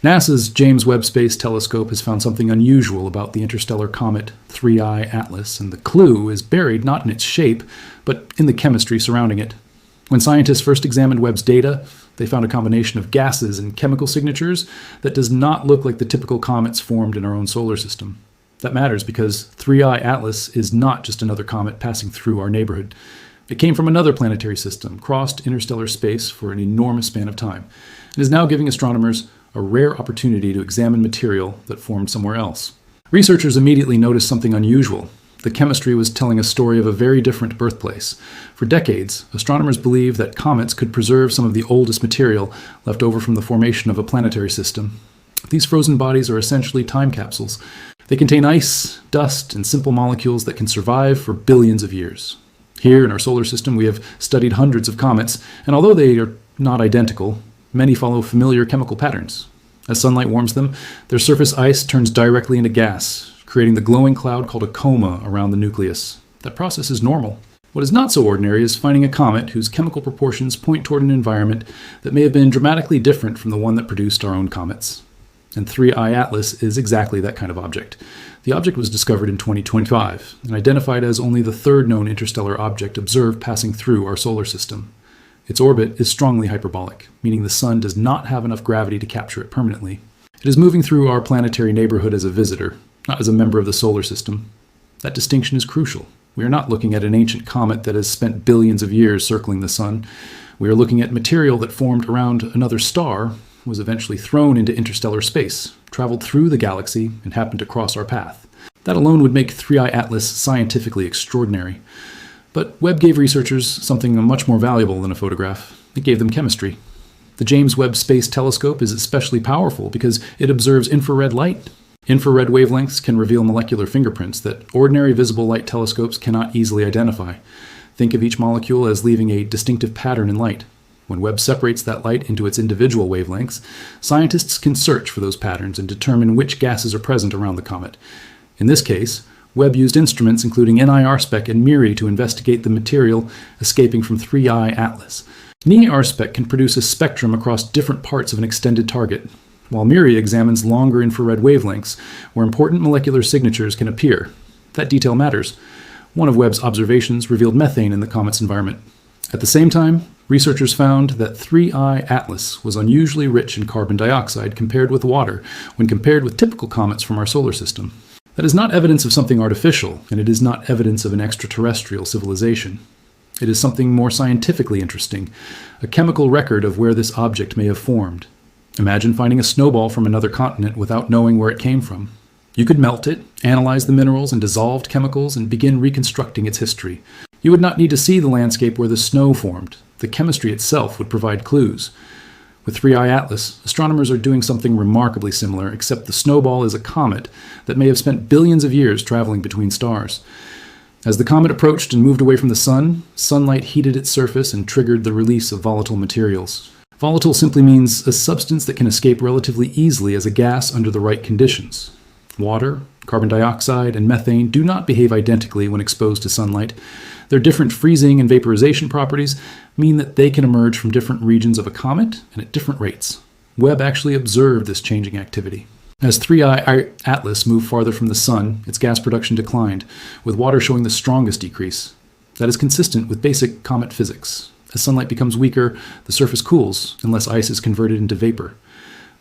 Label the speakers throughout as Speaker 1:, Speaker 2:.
Speaker 1: NASA's James Webb Space Telescope has found something unusual about the interstellar comet 3I Atlas, and the clue is buried not in its shape, but in the chemistry surrounding it. When scientists first examined Webb's data, they found a combination of gases and chemical signatures that does not look like the typical comets formed in our own solar system. That matters because 3I Atlas is not just another comet passing through our neighborhood. It came from another planetary system, crossed interstellar space for an enormous span of time, and is now giving astronomers a rare opportunity to examine material that formed somewhere else. Researchers immediately noticed something unusual. The chemistry was telling a story of a very different birthplace. For decades, astronomers believed that comets could preserve some of the oldest material left over from the formation of a planetary system. These frozen bodies are essentially time capsules. They contain ice, dust, and simple molecules that can survive for billions of years. Here in our solar system, we have studied hundreds of comets, and although they are not identical, many follow familiar chemical patterns. As sunlight warms them, their surface ice turns directly into gas, creating the glowing cloud called a coma around the nucleus. That process is normal. What is not so ordinary is finding a comet whose chemical proportions point toward an environment that may have been dramatically different from the one that produced our own comets. And 3I Atlas is exactly that kind of object. The object was discovered in 2025 and identified as only the third known interstellar object observed passing through our solar system. Its orbit is strongly hyperbolic, meaning the Sun does not have enough gravity to capture it permanently. It is moving through our planetary neighborhood as a visitor, not as a member of the solar system. That distinction is crucial. We are not looking at an ancient comet that has spent billions of years circling the Sun. We are looking at material that formed around another star, was eventually thrown into interstellar space, traveled through the galaxy, and happened to cross our path. That alone would make 3I Atlas scientifically extraordinary. But Webb gave researchers something much more valuable than a photograph. It gave them chemistry. The James Webb Space Telescope is especially powerful because it observes infrared light. Infrared wavelengths can reveal molecular fingerprints that ordinary visible light telescopes cannot easily identify. Think of each molecule as leaving a distinctive pattern in light. When Webb separates that light into its individual wavelengths, scientists can search for those patterns and determine which gases are present around the comet. In this case, Webb used instruments including NIRSpec and MIRI to investigate the material escaping from 3I Atlas. NIRSpec can produce a spectrum across different parts of an extended target, while MIRI examines longer infrared wavelengths where important molecular signatures can appear. That detail matters. One of Webb's observations revealed methane in the comet's environment. At the same time, researchers found that 3I Atlas was unusually rich in carbon dioxide compared with water when compared with typical comets from our solar system. That is not evidence of something artificial, and it is not evidence of an extraterrestrial civilization. It is something more scientifically interesting, a chemical record of where this object may have formed. Imagine finding a snowball from another continent without knowing where it came from. You could melt it, analyze the minerals and dissolved chemicals, and begin reconstructing its history. You would not need to see the landscape where the snow formed. The chemistry itself would provide clues. With 3I Atlas, astronomers are doing something remarkably similar, except the snowball is a comet that may have spent billions of years traveling between stars. As the comet approached and moved away from the Sun, sunlight heated its surface and triggered the release of volatile materials. Volatile simply means a substance that can escape relatively easily as a gas under the right conditions. Water, carbon dioxide, and methane do not behave identically when exposed to sunlight. Their different freezing and vaporization properties mean that they can emerge from different regions of a comet and at different rates. Webb actually observed this changing activity. As 3I Atlas moved farther from the Sun, its gas production declined, with water showing the strongest decrease. That is consistent with basic comet physics. As sunlight becomes weaker, the surface cools, unless ice is converted into vapor.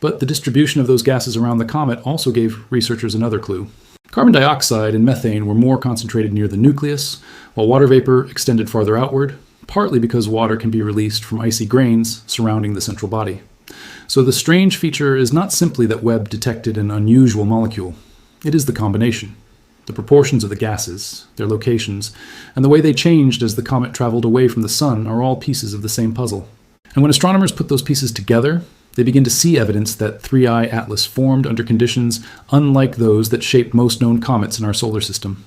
Speaker 1: But the distribution of those gases around the comet also gave researchers another clue. Carbon dioxide and methane were more concentrated near the nucleus, while water vapor extended farther outward, partly because water can be released from icy grains surrounding the central body. So the strange feature is not simply that Webb detected an unusual molecule. It is the combination. The proportions of the gases, their locations, and the way they changed as the comet traveled away from the Sun are all pieces of the same puzzle. And when astronomers put those pieces together, they begin to see evidence that 3I Atlas formed under conditions unlike those that shaped most known comets in our solar system.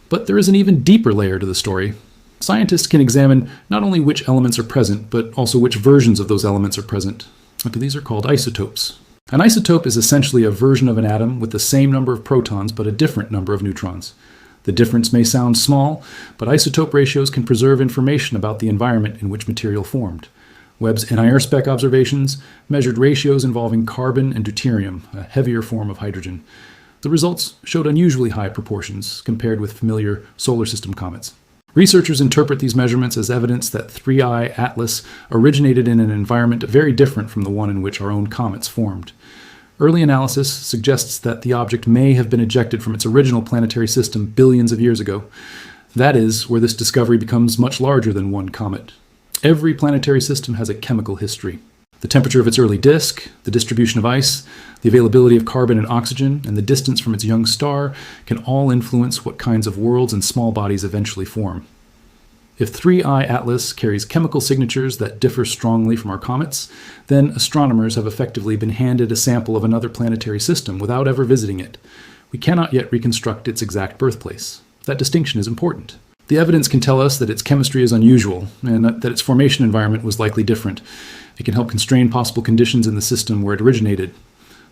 Speaker 1: But there is an even deeper layer to the story. Scientists can examine not only which elements are present, but also which versions of those elements are present. These are called isotopes. An isotope is essentially a version of an atom with the same number of protons but a different number of neutrons. The difference may sound small, but isotope ratios can preserve information about the environment in which material formed. Webb's NIR-spec observations measured ratios involving carbon and deuterium, a heavier form of hydrogen. The results showed unusually high proportions compared with familiar solar system comets. Researchers interpret these measurements as evidence that 3I Atlas originated in an environment very different from the one in which our own comets formed. Early analysis suggests that the object may have been ejected from its original planetary system billions of years ago. That is where this discovery becomes much larger than one comet. Every planetary system has a chemical history. The temperature of its early disk, the distribution of ice, the availability of carbon and oxygen, and the distance from its young star can all influence what kinds of worlds and small bodies eventually form. If 3I Atlas carries chemical signatures that differ strongly from our comets, then astronomers have effectively been handed a sample of another planetary system without ever visiting it. We cannot yet reconstruct its exact birthplace. That distinction is important. The evidence can tell us that its chemistry is unusual and that its formation environment was likely different. It can help constrain possible conditions in the system where it originated.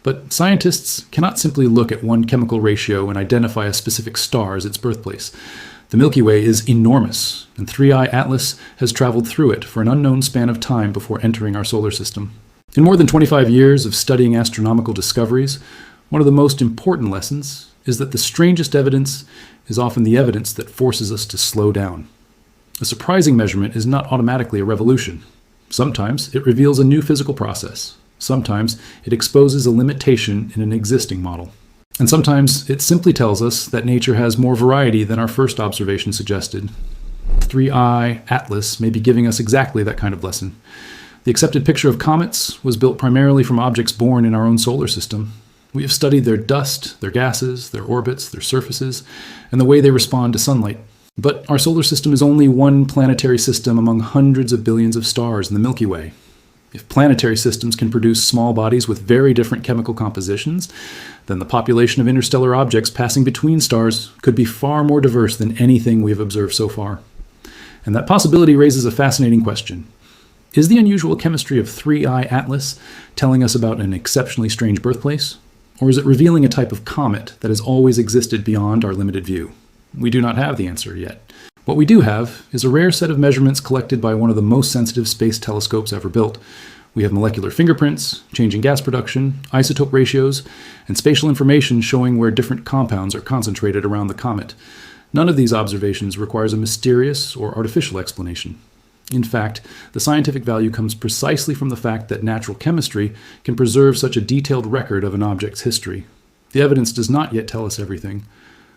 Speaker 1: But scientists cannot simply look at one chemical ratio and identify a specific star as its birthplace. The Milky Way is enormous, and 3I Atlas has traveled through it for an unknown span of time before entering our solar system. In more than 25 years of studying astronomical discoveries, one of the most important lessons is that the strangest evidence is often the evidence that forces us to slow down. A surprising measurement is not automatically a revolution. Sometimes it reveals a new physical process. Sometimes it exposes a limitation in an existing model. And sometimes it simply tells us that nature has more variety than our first observation suggested. 3I Atlas may be giving us exactly that kind of lesson. The accepted picture of comets was built primarily from objects born in our own solar system. We have studied their dust, their gases, their orbits, their surfaces, and the way they respond to sunlight. But our solar system is only one planetary system among hundreds of billions of stars in the Milky Way. If planetary systems can produce small bodies with very different chemical compositions, then the population of interstellar objects passing between stars could be far more diverse than anything we have observed so far. And that possibility raises a fascinating question. Is the unusual chemistry of 3I Atlas telling us about an exceptionally strange birthplace? Or is it revealing a type of comet that has always existed beyond our limited view? We do not have the answer yet. What we do have is a rare set of measurements collected by one of the most sensitive space telescopes ever built. We have molecular fingerprints, changing gas production, isotope ratios, and spatial information showing where different compounds are concentrated around the comet. None of these observations requires a mysterious or artificial explanation. In fact, the scientific value comes precisely from the fact that natural chemistry can preserve such a detailed record of an object's history. The evidence does not yet tell us everything,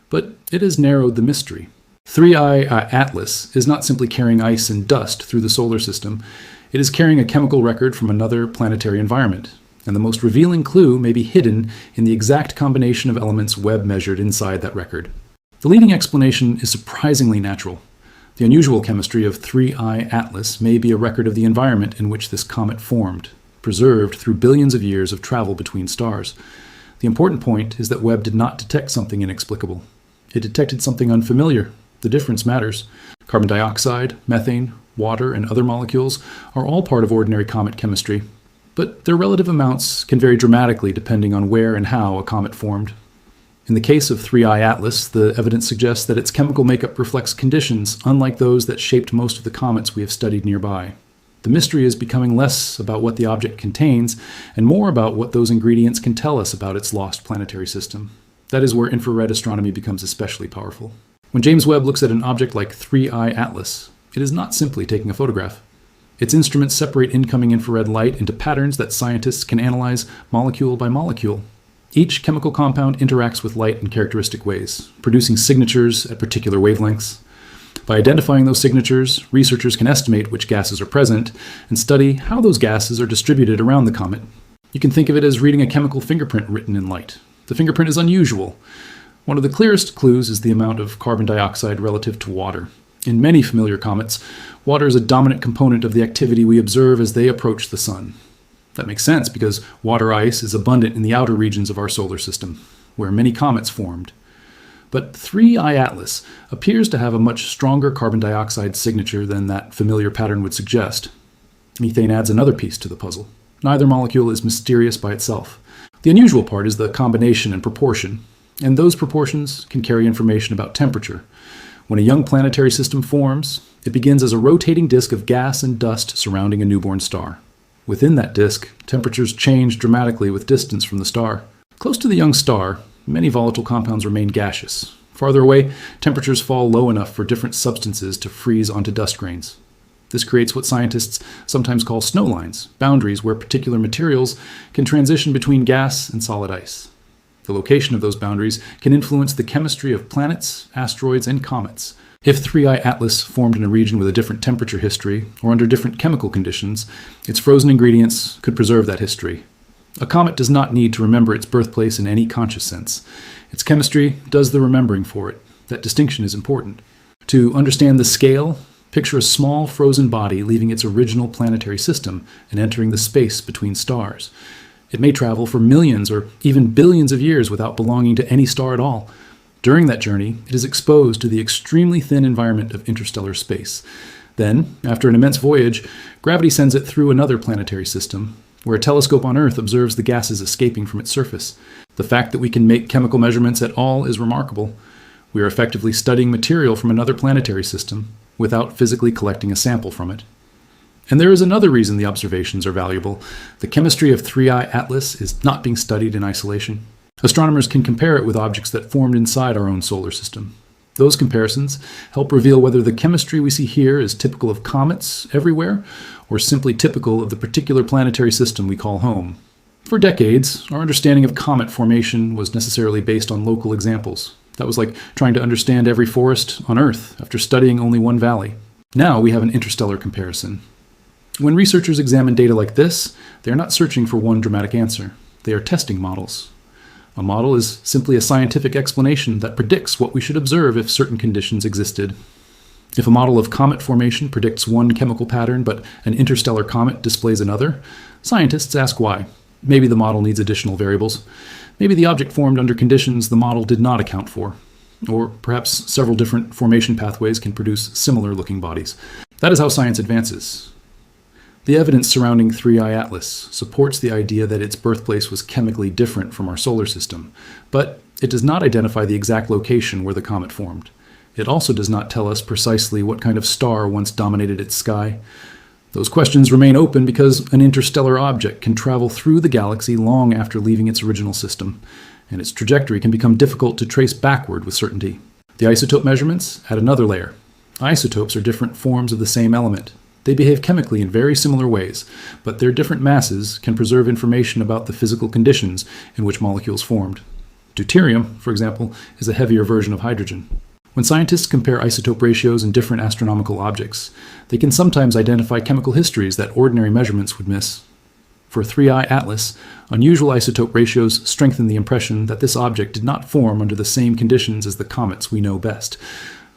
Speaker 1: but it has narrowed the mystery. 3I Atlas is not simply carrying ice and dust through the solar system. It is carrying a chemical record from another planetary environment, and the most revealing clue may be hidden in the exact combination of elements Webb measured inside that record. The leading explanation is surprisingly natural. The unusual chemistry of 3I Atlas may be a record of the environment in which this comet formed, preserved through billions of years of travel between stars. The important point is that Webb did not detect something inexplicable. It detected something unfamiliar. The difference matters. Carbon dioxide, methane, water, and other molecules are all part of ordinary comet chemistry, but their relative amounts can vary dramatically depending on where and how a comet formed. In the case of 3I Atlas, the evidence suggests that its chemical makeup reflects conditions unlike those that shaped most of the comets we have studied nearby. The mystery is becoming less about what the object contains and more about what those ingredients can tell us about its lost planetary system. That is where infrared astronomy becomes especially powerful. When James Webb looks at an object like 3I Atlas, it is not simply taking a photograph. Its instruments separate incoming infrared light into patterns that scientists can analyze molecule by molecule. Each chemical compound interacts with light in characteristic ways, producing signatures at particular wavelengths. By identifying those signatures, researchers can estimate which gases are present and study how those gases are distributed around the comet. You can think of it as reading a chemical fingerprint written in light. The fingerprint is unusual. One of the clearest clues is the amount of carbon dioxide relative to water. In many familiar comets, water is a dominant component of the activity we observe as they approach the sun. That makes sense because water ice is abundant in the outer regions of our solar system, where many comets formed. But 3I Atlas appears to have a much stronger carbon dioxide signature than that familiar pattern would suggest. Methane adds another piece to the puzzle. Neither molecule is mysterious by itself. The unusual part is the combination and proportion, and those proportions can carry information about temperature. When a young planetary system forms, it begins as a rotating disk of gas and dust surrounding a newborn star. Within that disk, temperatures change dramatically with distance from the star. Close to the young star, many volatile compounds remain gaseous. Farther away, temperatures fall low enough for different substances to freeze onto dust grains. This creates what scientists sometimes call snow lines, boundaries where particular materials can transition between gas and solid ice. The location of those boundaries can influence the chemistry of planets, asteroids, and comets. If 3I Atlas formed in a region with a different temperature history or under different chemical conditions, its frozen ingredients could preserve that history. A comet does not need to remember its birthplace in any conscious sense. Its chemistry does the remembering for it. That distinction is important. To understand the scale, picture a small frozen body leaving its original planetary system and entering the space between stars. It may travel for millions or even billions of years without belonging to any star at all. During that journey, it is exposed to the extremely thin environment of interstellar space. Then, after an immense voyage, gravity sends it through another planetary system, where a telescope on Earth observes the gases escaping from its surface. The fact that we can make chemical measurements at all is remarkable. We are effectively studying material from another planetary system without physically collecting a sample from it. And there is another reason the observations are valuable. The chemistry of 3I Atlas is not being studied in isolation. Astronomers can compare it with objects that formed inside our own solar system. Those comparisons help reveal whether the chemistry we see here is typical of comets everywhere, or simply typical of the particular planetary system we call home. For decades, our understanding of comet formation was necessarily based on local examples. That was like trying to understand every forest on Earth after studying only one valley. Now we have an interstellar comparison. When researchers examine data like this, they are not searching for one dramatic answer. They are testing models. A model is simply a scientific explanation that predicts what we should observe if certain conditions existed. If a model of comet formation predicts one chemical pattern but an interstellar comet displays another, scientists ask why. Maybe the model needs additional variables. Maybe the object formed under conditions the model did not account for. Or perhaps several different formation pathways can produce similar-looking bodies. That is how science advances. The evidence surrounding 3I Atlas supports the idea that its birthplace was chemically different from our solar system, but it does not identify the exact location where the comet formed. It also does not tell us precisely what kind of star once dominated its sky. Those questions remain open because an interstellar object can travel through the galaxy long after leaving its original system, and its trajectory can become difficult to trace backward with certainty. The isotope measurements add another layer. Isotopes are different forms of the same element. They behave chemically in very similar ways, but their different masses can preserve information about the physical conditions in which molecules formed. Deuterium, for example, is a heavier version of hydrogen. When scientists compare isotope ratios in different astronomical objects, they can sometimes identify chemical histories that ordinary measurements would miss. For 3I Atlas, unusual isotope ratios strengthen the impression that this object did not form under the same conditions as the comets we know best.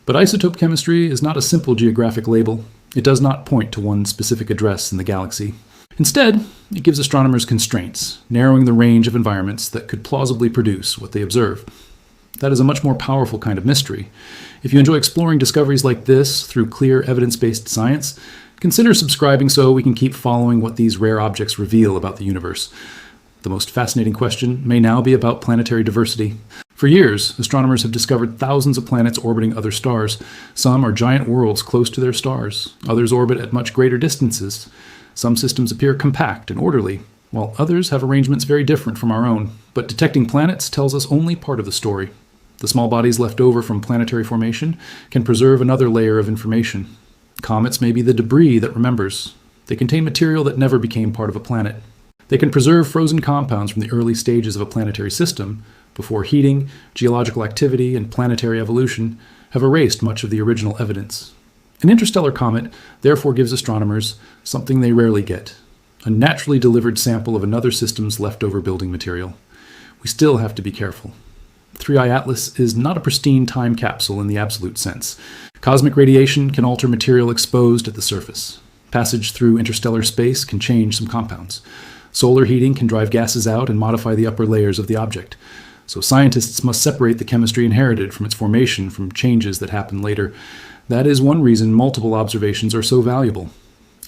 Speaker 1: But isotope chemistry is not a simple geographic label. It does not point to one specific address in the galaxy. Instead, it gives astronomers constraints, narrowing the range of environments that could plausibly produce what they observe. That is a much more powerful kind of mystery. If you enjoy exploring discoveries like this through clear evidence-based science, consider subscribing so we can keep following what these rare objects reveal about the universe. The most fascinating question may now be about planetary diversity. For years, astronomers have discovered thousands of planets orbiting other stars. Some are giant worlds close to their stars. Others orbit at much greater distances. Some systems appear compact and orderly, while others have arrangements very different from our own. But detecting planets tells us only part of the story. The small bodies left over from planetary formation can preserve another layer of information. Comets may be the debris that remembers. They contain material that never became part of a planet. They can preserve frozen compounds from the early stages of a planetary system, before heating, geological activity, and planetary evolution have erased much of the original evidence. An interstellar comet therefore gives astronomers something they rarely get, a naturally delivered sample of another system's leftover building material. We still have to be careful. 3I Atlas is not a pristine time capsule in the absolute sense. Cosmic radiation can alter material exposed at the surface. Passage through interstellar space can change some compounds. Solar heating can drive gases out and modify the upper layers of the object. So scientists must separate the chemistry inherited from its formation from changes that happen later. That is one reason multiple observations are so valuable.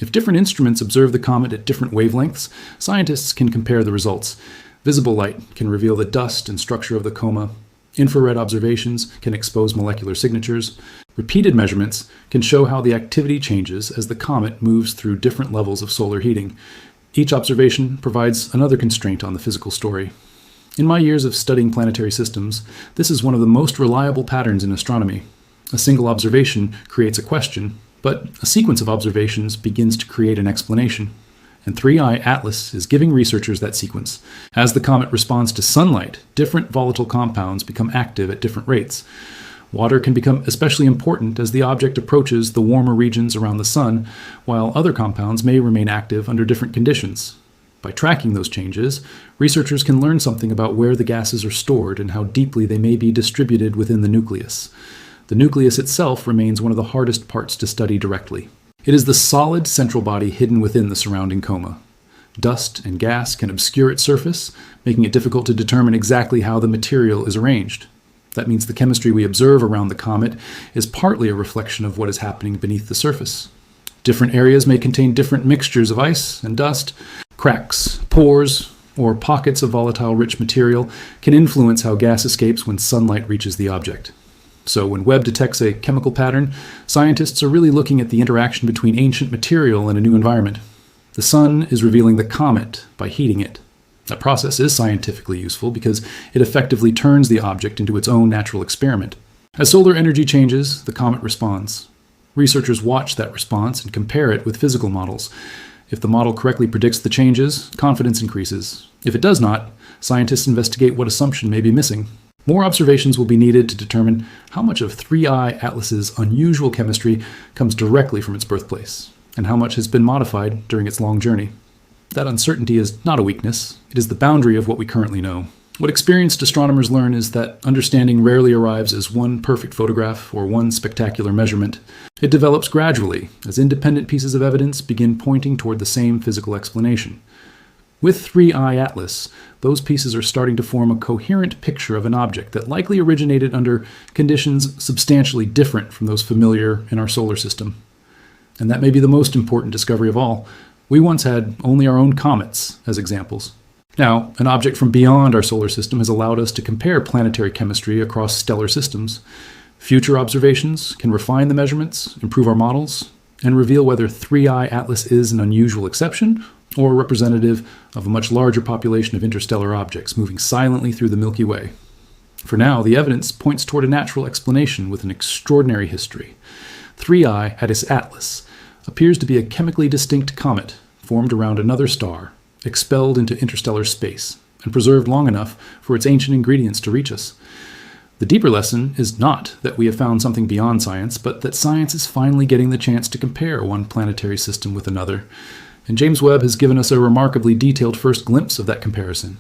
Speaker 1: If different instruments observe the comet at different wavelengths, scientists can compare the results. Visible light can reveal the dust and structure of the coma. Infrared observations can expose molecular signatures. Repeated measurements can show how the activity changes as the comet moves through different levels of solar heating. Each observation provides another constraint on the physical story. In my years of studying planetary systems, this is one of the most reliable patterns in astronomy. A single observation creates a question, but a sequence of observations begins to create an explanation. And 3I Atlas is giving researchers that sequence. As the comet responds to sunlight, different volatile compounds become active at different rates. Water can become especially important as the object approaches the warmer regions around the sun, while other compounds may remain active under different conditions. By tracking those changes, researchers can learn something about where the gases are stored and how deeply they may be distributed within the nucleus. The nucleus itself remains one of the hardest parts to study directly. It is the solid central body hidden within the surrounding coma. Dust and gas can obscure its surface, making it difficult to determine exactly how the material is arranged. That means the chemistry we observe around the comet is partly a reflection of what is happening beneath the surface. Different areas may contain different mixtures of ice and dust. Cracks, pores, or pockets of volatile rich material can influence how gas escapes when sunlight reaches the object. So when Webb detects a chemical pattern, scientists are really looking at the interaction between ancient material and a new environment. The sun is revealing the comet by heating it. That process is scientifically useful because it effectively turns the object into its own natural experiment. As solar energy changes, the comet responds. Researchers watch that response and compare it with physical models. If the model correctly predicts the changes, confidence increases. If it does not, scientists investigate what assumption may be missing. More observations will be needed to determine how much of 3I Atlas's unusual chemistry comes directly from its birthplace, and how much has been modified during its long journey. That uncertainty is not a weakness. It is the boundary of what we currently know. What experienced astronomers learn is that understanding rarely arrives as one perfect photograph or one spectacular measurement. It develops gradually as independent pieces of evidence begin pointing toward the same physical explanation. With 3I Atlas, those pieces are starting to form a coherent picture of an object that likely originated under conditions substantially different from those familiar in our solar system. And that may be the most important discovery of all. We once had only our own comets as examples. Now, an object from beyond our solar system has allowed us to compare planetary chemistry across stellar systems. Future observations can refine the measurements, improve our models, and reveal whether 3I Atlas is an unusual exception or representative of a much larger population of interstellar objects moving silently through the Milky Way. For now, the evidence points toward a natural explanation with an extraordinary history. 3I Atlas appears to be a chemically distinct comet formed around another star, expelled into interstellar space, and preserved long enough for its ancient ingredients to reach us. The deeper lesson is not that we have found something beyond science, but that science is finally getting the chance to compare one planetary system with another. And James Webb has given us a remarkably detailed first glimpse of that comparison.